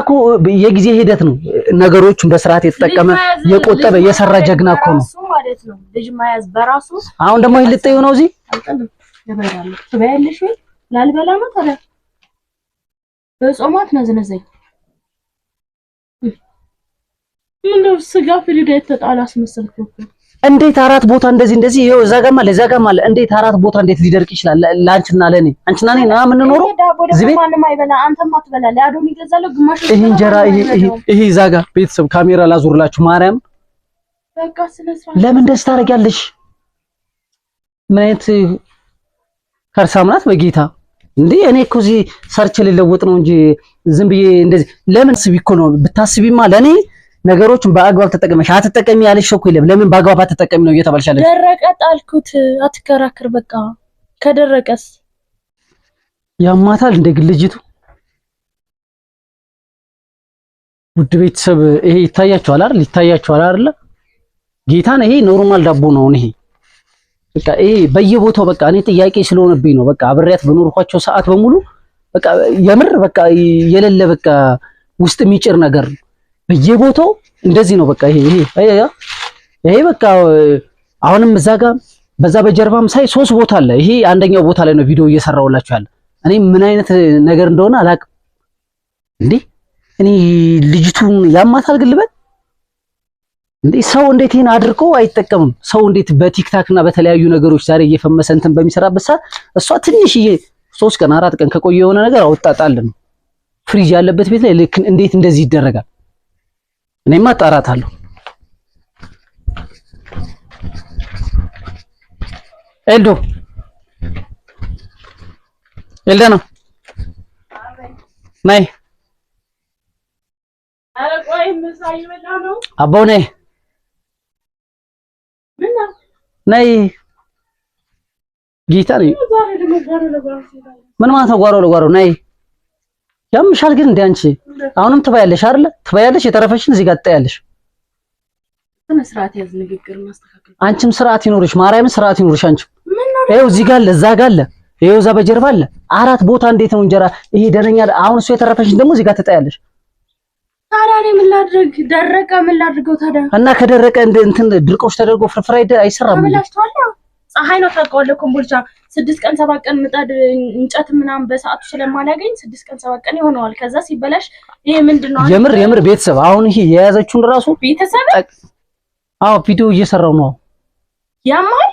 ያኩ የጊዜ ሂደት ነው ነገሮችን በስርዓት የተጠቀመ የቆጠበ የሰራ ጀግና እኮ ነው ማለት ነው ልጅ ማያዝ በራሱ አሁን ደግሞ ይልጠዩ ነው እዚህ ለበራለ ትበያለሽ ወይ ላልበላ ነው ታዲያ በጾማት ነዝነዘኝ ምንድነው ስጋ ፍሪዳ የተጣላስ መሰልኩ እንዴት አራት ቦታ እንደዚህ ይሄው እዛ ጋር ማለት እንዴት አራት ቦታ እንዴት ሊደርቅ ይችላል ላንቺና ለኔ አንቺና እኔ ና ምን ኖሮ ዝቤ ማንንም አይበላ አንተም አትበላ ለአዶኒ ይገዛለው ግማሽ ይሄ እንጀራ ይሄ እዛ ጋር ቤተሰብ ካሜራ ላዙርላችሁ ማርያም በቃ ስለዚህ ለምን ደስ ታረጋለሽ ምን አይነት ከርሳምናት በጌታ እንዴ እኔ እኮ እዚህ ሰርች ልለውጥ ነው እንጂ ዝም ብዬ እንደዚህ ለምን ስቢ እኮ ነው ብታስቢማ ለኔ ነገሮችን በአግባብ ተጠቀመሽ አትጠቀሚ ያለሽ እኮ የለም ለምን በአግባብ አትጠቀሚ ነው እየተባልሻለሽ ደረቀ ጣልኩት አትከራከር በቃ ከደረቀስ ያማታል እንደ ግልጅቱ ውድ ቤተሰብ ይሄ ይታያችኋል አይደል ጌታን ይሄ ኖርማል ዳቦ ነው ይሄ በቃ ይሄ በየቦታው በቃ እኔ ጥያቄ ስለሆነብኝ ነው በቃ አብሬያት በኖርኳቸው ሰዓት በሙሉ በቃ የምር በቃ የሌለ በቃ ውስጥ የሚጭር ነገር በየቦታው እንደዚህ ነው በቃ ይሄ በቃ አሁንም እዛ ጋር በዛ በጀርባም ሳይ 3 ቦታ አለ ይሄ አንደኛው ቦታ ላይ ነው ቪዲዮ እየሰራውላችሁ ያለ እኔ ምን አይነት ነገር እንደሆነ አላቅም እንዴ እኔ ልጅቱን ያማታል ግልበት እንዴ ሰው እንዴት ይሄን አድርቆ አይጠቀምም ሰው እንዴት በቲክታክ እና በተለያዩ ነገሮች ዛሬ እየፈመሰ እንትን በሚሰራበት ሰዓት እሷ ትንሽዬ 3 ቀን 4 ቀን ከቆየ የሆነ ነገር አውጣጣል ነው ፍሪጅ ያለበት ቤት ላይ ልክ እንዴት እንደዚህ ይደረጋል እኔማ ጣራታለሁ ኤልዳና ነይ አረቆይ ምሳይ ወላ ነው አባው ነይ ነይ ጌታ ነይ ምን ማለት ነው ጓሮ ለጓሮ ነይ ያምሻል ግን እንደ አንቺ አሁንም ትባያለሽ አይደል ትባያለሽ የተረፈሽን እዚህ ጋር ትጣያለሽ እነ ስርዓት ያዝ ንግግር ማስተካከል አንቺም ስርዓት ይኖርሽ ማርያምን ስርዓት ይኖርሽ አንቺ ይሄው እዚህ ጋር ለዛ ጋር አለ ይሄው እዛ በጀርባ አለ አራት ቦታ እንዴት ነው እንጀራ ይሄ ደረኛ አሁን እሱ የተረፈሽን ደግሞ እዚህ ጋር ትጣያለሽ ታዲያ እኔ ምን ላድርግ ደረቀ ምን ላድርገው ታዲያ እና ከደረቀ እንትን ድርቆሽ ተደርጎ ፍርፍር አይሰራም ተበላሽቷል ፀሐይ ነው ታውቀዋለህ ኮምቦልቻ 6 ቀን 7 ቀን ምጣድ እንጨት ምናምን በሰዓቱ ስለማላገኝ 6 ቀን 7 ቀን ይሆነዋል ከዛ ሲበላሽ ይሄ ምንድነው የምር ቤተሰብ አሁን ይሄ የያዘችውን ራሱ ቤተሰብ አዎ ቪዲዮ እየሰራው ነው ያማል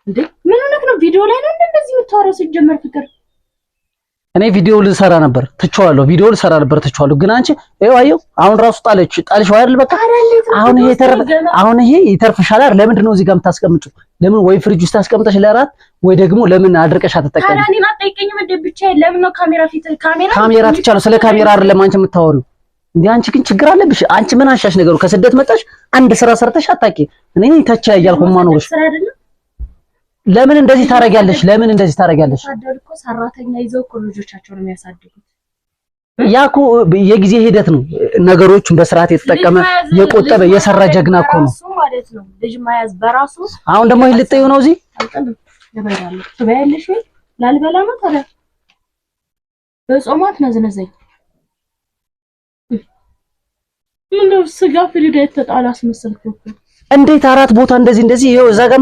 እንዴ ምን ሆነክ ነው ቪዲዮ ላይ ነው እንደዚህ የምታወራው ሲጀመር ፍቅር እኔ ቪዲዮ ልሰራ ነበር ትቻለሁ ቪዲዮ ልሰራ ነበር ትቻለሁ ግን አንቺ ይሄው አየው አሁን ራሱ ጣልሽ አይደል በቃ አሁን ይሄ ይተርፍሻል አይደል ለምንድን ነው እዚህ ጋር የምታስቀምጪው ለምን ወይ ፍሪጅ ውስጥ አስቀምጠሽ ለራት ወይ ደግሞ ለምን አድርቀሽ አትጠቀሚ ካራኒ ማጠይቀኝም እንደ ብቻ ለምን ነው ካሜራ ትቻለሁ ስለ ካሜራ አይደለም አንቺ የምታወሪው እንዴ አንቺ ግን ችግር አለብሽ አንቺ ምን አሻሽ ነገሩ ከስደት መጣሽ አንድ ስራ ሰርተሽ አታቂ እኔ ተቻ ያያልኩ ማኖርሽ ለምን እንደዚህ ታረጋለሽ አደርኩ ሰራተኛ ይዘው እኮ ልጆቻቸውን የሚያሳድጉት ያኩ የጊዜ ሂደት ነው ነገሮችን በስርዓት የተጠቀመ የቆጠበ የሰራ ጀግና እኮ ነው ማለት ነው ልጅ ማያዝ በራሱ አሁን ደግሞ ይልጠዩ ነው እዚህ አልቀልም ለበራለ ትበያለሽ ወይ ላልበላ ነው ታዲያ በጾማት ነዝነዘኝ ምንድነው ስጋ ፍሪዳ የተጣላስ መሰልኩ እንዴት አራት ቦታ እንደዚህ ይሄው እዛ ጋር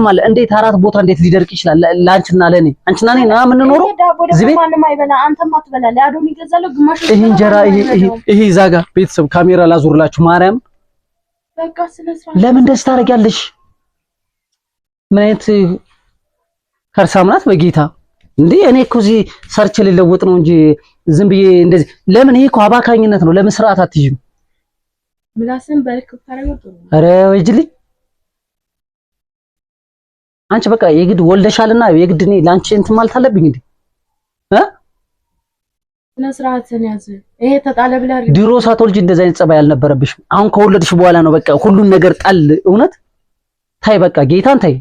ማለት እንዴት አራት ቦታ እንዴት ሊደርቅ ይችላል ላንቺና ለኔ አንቺና እኔ ና ምን ኖሮ ዝቤ ማንንም አይበላ አንተም አትበላ ለአዶኒ ይገዛለው ግማሽ ይሄ እንጀራ ይሄ እዛ ጋር ቤተሰብ ካሜራ ላዙርላችሁ ማርያም በቃ ስለዚህ ለምን ደስ ታረጋለሽ ምን አይነት ከርሳምናት በጌታ እንዴ እኔ እኮ እዚህ ሰርች ልለውጥ ነው እንጂ ዝም ብዬ እንደዚህ ለምን ይሄ እኮ አባካኝነት ነው ለምን ስርዓት አትይዥም ምላስን በልክ ታረጋው አረ ወይጅልኝ አንቺ በቃ የግድ ወልደሻልና የግድ እኔ ላንቺ እንትን ማለት አለብኝ እንዴ ለስርዓትን ያዘ ይሄ ተጣለ ብላ ድሮ ሳትወልጂ እንደዛ አይነት ጸባይ አልነበረብሽም አሁን ከወለድሽ በኋላ ነው በቃ ሁሉን ነገር ጣል እውነት ታይ በቃ ጌታን ታይ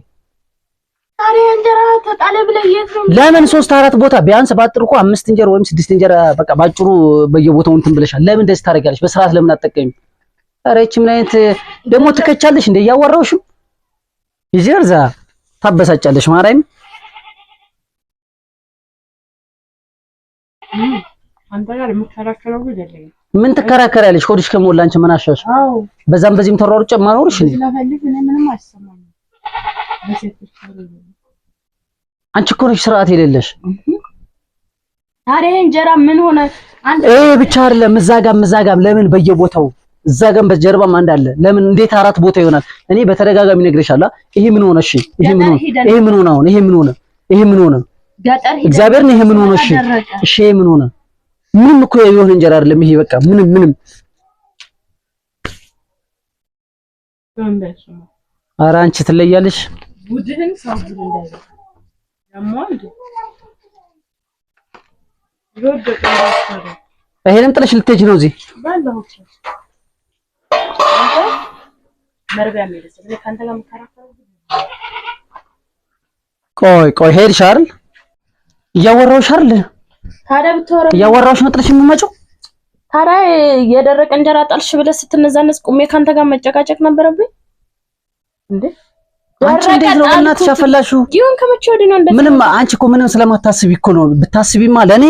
አሬ እንጀራ ተጣለ ብለ የት ነው ለምን 3-4 ቦታ ቢያንስ ባጥርኩ 5 እንጀራ ወይም 6 እንጀራ በቃ ባጭሩ በየቦታው እንትን ብለሻል ለምን ደስ ታረጋለሽ በስርዓት ለምን አትጠቀሚም አረች ምን አይነት ደሞ ትከቻለሽ እንደ ያዋራውሽም ይዘርዛ ታበሳጫለሽ ማርያም አንተ ጋር የምከራከረው አይደለም። ምን ትከራከሪያለሽ? ሆድሽ ከሞላ አንቺ ምን አሻሽ? አዎ በዛም በዚህም ተሯሩጭ ማኖርሽ እንዴ? ስለፈልግ እኔ ምንም አይሰማኝም። አንቺ እኮ ነሽ ስርዓት የሌለሽ። ታዲያ እንጀራ ምን ሆነ? አንተ ብቻ አይደለም እዛጋም ለምን በየቦታው እዛጋም በጀርባም አንድ አለ። ለምን እንዴት አራት ቦታ ይሆናል? እኔ በተደጋጋሚ ነግሬሻለሁ። ይሄ ምን ሆነ? እሺ ይሄ ምን ሆነ? ይሄ ምን ሆነ? ይሄ ምን ሆነ? ይሄ ምን ሆነ? እግዚአብሔርን ይሄ ምን ሆነ? እሺ ይሄ ምን ሆነ? ምንም እኮ የሆነ እንጀራ አይደለም ይሄ። በቃ ምንም ኧረ አንቺ ትለያለሽ። ቡድህን ሰው ቡድን እንዳይዘ ያሟል ይሄንም ጥለሽ ልትሄጂ ነው እዚህ ባለው መርቢያ የሚልስ ለካንተ ጋር መከራከረው። ቆይ ሄድሽ አይደል? እያወራሁሽ አይደል? ታዲያ ብትወራ እያወራሁሽ ነው ጥለሽ የምትመጪው? ታዲያ የደረቀ እንጀራ ጣልሽ ብለህ ስትነዛነስ ቁሜ ካንተ ጋር መጨቃጨቅ ነበረብኝ እንዴ? አንቺ እንዴት ነው እናትሽ አፈላሽው? ይሁን ከመቼ ወዲህ ነው እንደዚህ? ምንም አንቺ እኮ ምንም ስለማታስቢ እኮ ነው። ብታስቢማ ለኔ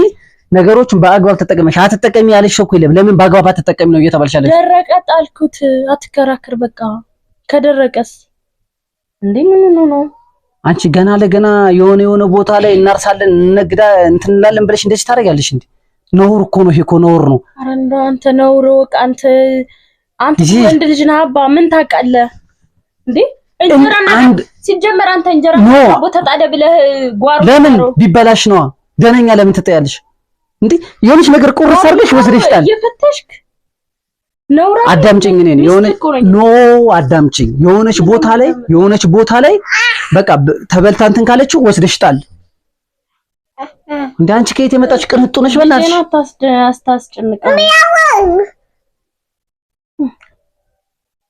ነገሮችን በአግባብ ተጠቀመሽ አትጠቀሚ ያለሽ እኮ የለም። ለምን በአግባብ አትጠቀሚ ነው እየተባልሻለሽ? ደረቀ ጣልኩት አትከራከር። በቃ ከደረቀስ እንዴ ምን ነው? አንቺ ገና ለገና የሆነ ቦታ ላይ እናርሳለን እንነግዳ እንትን እንላለን ብለሽ እንደዚህ ታደርጊያለሽ እንዴ? ነውር እኮ ነው። ይሄ እኮ ነውር ነው። ኧረ እንደው አንተ ነውር ወቅ አንተ ወንድ ልጅ ነህ አባ ምን ታውቃለህ እንዴ? እንጀራ ሲጀመር አንተ እንጀራ ቦታ ጣደ ብለህ ጓሩ ለምን ቢበላሽ ነው ደነኛ ለምን ትጠያለሽ እንዴ? የሆነች ነገር ቁርስ አድርገሽ ወስደሽ ጣል። እየፈተሽክ ነውራ አዳምጪኝ። እኔ አዳምጪኝ። የሆነች ቦታ ላይ በቃ ተበልታ እንትን ካለችው ወስደሽ ጣል። እንደ አንቺ ከየት የመጣች ቅንጡ ነሽ? በእናትሽ አታስጨንቀኝ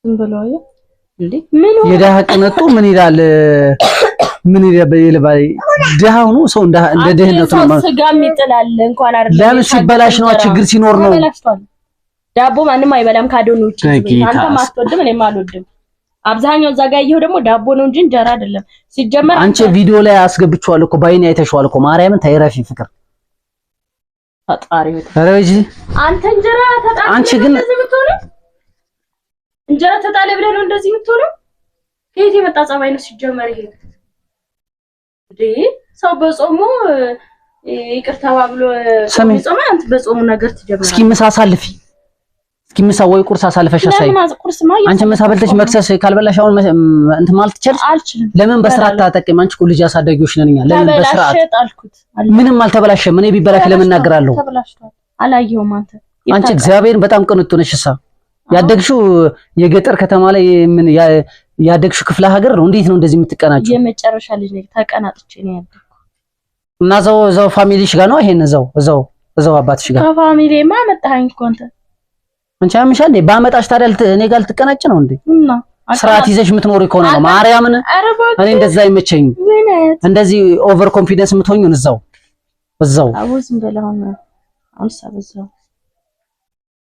እንበለው እንዴ ምን የደሃ ቅንጡ ምን ይላል? ምን ይላል? ደሃው ነው ሰው እንደ ደህነቱ ነው። ስጋም ይጥላል እንኳን አይደለም። ለምን ሲበላሽ ነው? ችግር ሲኖር ነው። ዳቦ ማንም አይበላም ካዶን ውጪ። አንተ ማትወድም እኔም አልወድም። አብዛኛው እዛ ጋር ይሄው ደግሞ ዳቦ ነው እንጂ እንጀራ አይደለም። ሲጀመር አንቺ ቪዲዮ ላይ አስገብቼዋለሁ እኮ ባይኔ አይተሽዋል እኮ። ማርያምን ታይራፊ ፍቅር ፈጣሪ ረጂ አንተ እንጀራ ተጣለ። አንቺ ግን እንጀራ ተጣለ ብለህ ነው እንደዚህ የምትሆነው? ከየት የመጣ ጸባይ ነው ሲጀመር ይሄ? እንዴ ሰው በጾሙ ይቅርታ ብሎ ጾም አንተ በጾሙ ነገር ትጀምራለህ። እስኪ ምሳ አሳልፊ። እስኪ ምሳ ወይ ቁርስ አሳልፈሽ አሳይ። አንቺ ምሳ በልተሽ መክሰስ ካልበላሽ አሁን እንትን ማለት ትችላለሽ? ለምን በስርዓት ታጠቂም? አንቺ እኮ ልጅ አሳዳጊዎች ነን እኛ። ለምን በስርዓት? ምንም አልተበላሸም። እኔ ቢበላሽ ለምን እናገራለሁ? ተበላሽቷል። አላየሁም። አንቺ እግዚአብሔርን በጣም ቅንጡ ነሽ። እሳ ያደግሽው የገጠር ከተማ ላይ ምን ያደግሽው ክፍለ ሀገር ነው። እንዴት ነው እንደዚህ የምትቀናጭው? የመጨረሻ ልጅ ነኝ። ተቀናጥቼ ነው ያደግኩት። እና እዛው ፋሚሊሽ ጋር ነው ይሄን እዛው አባትሽ ጋር ከፋሚሊማ መጣኸኝ እኮ አንቺ አምሻል እንዴ? ባመጣሽ ታዲያ እኔ ጋር ልትቀናጭ ነው እንዴ? እና ስርዓት ይዘሽ የምትኖሪ ከሆነ ነው ማርያምን። እኔ እንደዛ አይመቸኝም። እንደዚህ ኦቨር ኮንፊደንስ የምትሆኚው እዛው አቡዝም በላውና አንሳበዛው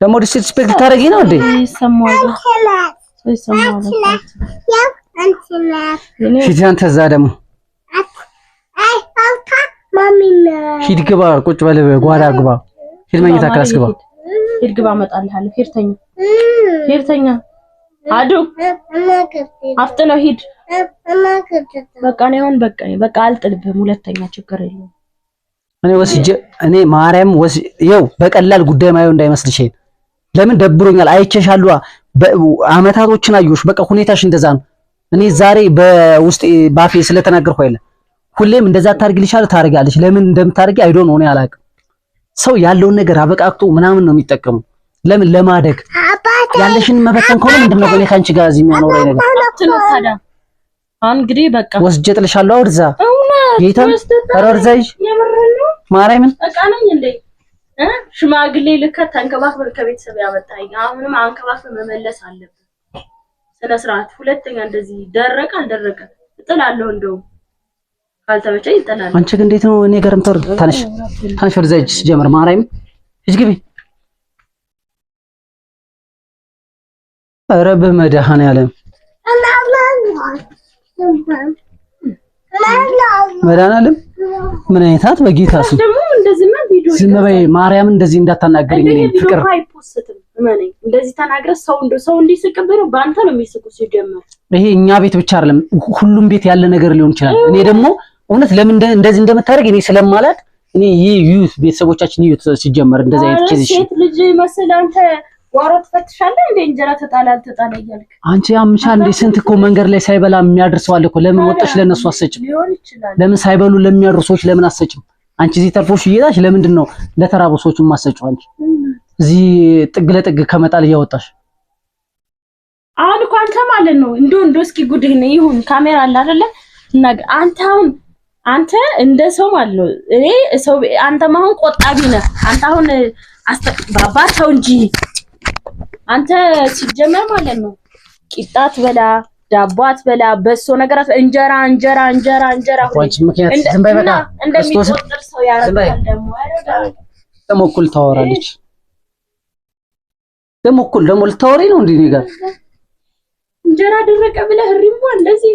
ደግሞ ዲስሪስፔክት ታደርጊ ነው እንዴ? ይሰማዋል። ሂድ አንተ እዛ ደግሞ ሂድ ግባ፣ ቁጭ በል ጓዳ ግባ፣ ሂድ መኝታ ክላስ ግባ። ሂድ ግባ፣ እመጣልሃለሁ። ሂድተኛ አዱ አፍጥነው ሂድ። በቃ ነው አሁን በቃ አልጥልብህም። ሁለተኛ ችግር የለውም። እኔ ማርያም ይኸው በቀላል ጉዳይ ማየው እንዳይመስልሽ። ለምን ደብሮኛል። አይቼሻለሁ። አመታቶችን አየሁሽ። በቃ ሁኔታሽ እንደዛ ነው። እኔ ዛሬ በውስጥ ባፌ ስለተናገርኩ አይደለም። ሁሌም እንደዛ ታርግልሻለሁ፣ ታርጋለሽ። ለምን እንደምታርጊ አይዶ ነው እኔ አላውቅም። ሰው ያለውን ነገር አበቃቅቶ ምናምን ነው የሚጠቀሙ። ለምን ለማደግ ያለሽን መበተን ከሆነ ምንድነው እኔ ካንቺ ጋር እዚህ የሚያኖረኝ ነገር? እንግዲህ በቃ ወስጄ ጥልሻለሁ። አውርዛ ጌታ አውርዛሽ ማርያምን በቃ ነኝ እንዴ ሽማግሌ ልከት ተንከባክበህ ከቤተሰብ ያመጣኝ። አሁንም አንከባክበህ መመለስ አለብህ ስነ ስርዓት። ሁለተኛ እንደዚህ ደረቀ አልደረቀ እጥላለሁ። እንደው ካልተመቸኝ እጥላለሁ። አንቺ ግን እንዴት ነው እኔ ጋርም ተር ታነሽ ወደዛች ጀመር ማርያም እጅ ግቢ። ኧረ በመድኃኒዓለም መድኃኒዓለም ምን አይታት በጌታ ስም ደግሞ እንደዚህማ ቪዲዮ ቪዲዮ ዝም በይ ማርያም እንደዚህ እንዳታናገረኝ እኔ ፍቅር አይፖስትም ማነኝ እንደዚህ ተናግረ ሰው እንዲስቅብህ ነው ባንተ ነው የሚስቁ ሲጀመር ይሄ እኛ ቤት ብቻ አይደለም ሁሉም ቤት ያለ ነገር ሊሆን ይችላል እኔ ደግሞ እውነት ለምን እንደዚህ እንደምታደርግ እኔ ስለማላቅ እኔ ዩት ቤተሰቦቻችን ዩት ሲጀመር እንደዚህ አይነት ኬዝ ሴት ልጅ መስል አንተ ጓሮ ትፈትሻለህ እንደ እንጀራ ተጣላል እያልክ አንቺ ያምሻል እንደ ስንት እኮ መንገድ ላይ ሳይበላ የሚያደርሰው አለ እኮ ለምን ወጥሽ ለነሱ አሰጭም ለምን ሳይበሉ ለሚያደርሱ ሰዎች ለምን አሰጭም አንቺ እዚህ ተርፎሽ እየዳሽ ለምንድን ነው ለተራቡ ሰዎች ማሰጭው አንቺ እዚህ ጥግ ለጥግ ከመጣል እያወጣሽ አሁን እኮ አንተ ማለት ነው እንዶ እስኪ ጉድህ ነው ይሁን ካሜራ አለ አይደለ አንተ እንደ ሰው ማለት ነው እኔ ሰው አንተ ማሁን ቆጣቢ ነህ አንተ አሁን ባባታው እንጂ አንተ ሲጀመር ማለት ነው ቂጣት በላ ዳባት በላ በሶ ነገራት እንጀራ ወንጭ ምክንያት ዝም በይ በቃ እንደሚቆጥር ሰው ያረጋል ደሞ እኩል ታወራለች ደሞ ልታወሪ ነው እንዴ ጋር እንጀራ ደረቀ ብለህ ሪምቦ እንደዚህ